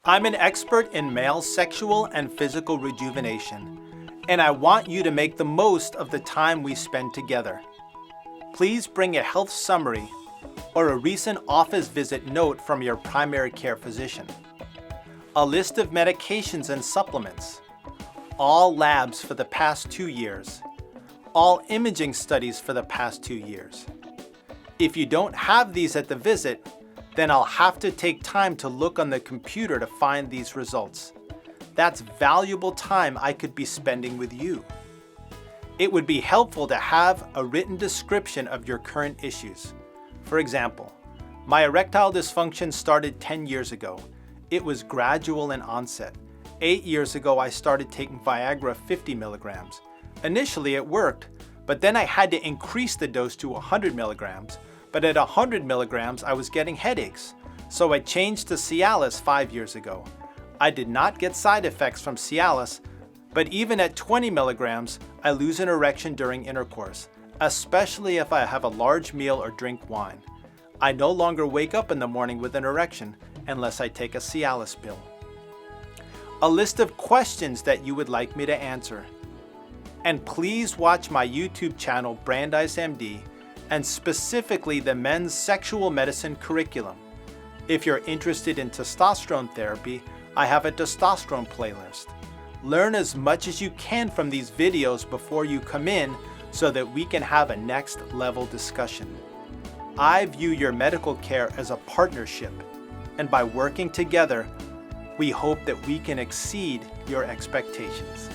I'm an expert in male sexual and physical rejuvenation, and I want you to make the most of the time we spend together. Please bring a health summary or a recent office visit note from your primary care physician, a list of medications and supplements, all labs for the past 2 years, all imaging studies for the past 2 years. If you don't have these at the visit, then I'll have to take time to look on the computer to find these results. That's valuable time I could be spending with you. It would be helpful to have a written description of your current issues. For example, my erectile dysfunction started 10 years ago. It was gradual in onset. 8 years ago, I started taking Viagra 50 milligrams. Initially, it worked, but then I had to increase the dose to 100 milligrams. But at 100 milligrams, I was getting headaches. So I changed to Cialis 5 years ago. I did not get side effects from Cialis, but even at 20 milligrams, I lose an erection during intercourse, especially if I have a large meal or drink wine. I no longer wake up in the morning with an erection unless I take a Cialis pill. A list of questions that you would like me to answer. And please watch my YouTube channel, BrandeisMD, and specifically the men's sexual medicine curriculum. If you're interested in testosterone therapy, I have a testosterone playlist. Learn as much as you can from these videos before you come in so that we can have a next level discussion. I view your medical care as a partnership, and by working together, we hope that we can exceed your expectations.